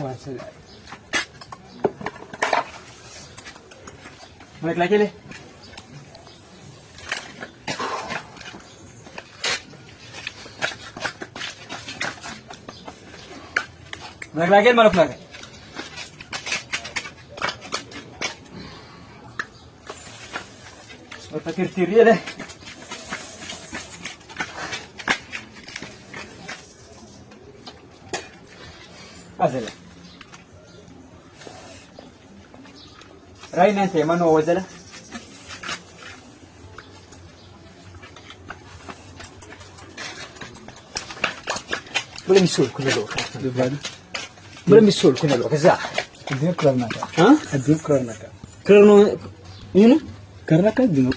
वाचलं म्हटला केले लागेल मला फ्लाग आता किरकिरी येईल असेल राही नाही ते मग वजल boleh misul kuna lo boleh misul kuna lo kaza dia kerana ha dia kerana kerana ini karena kan dino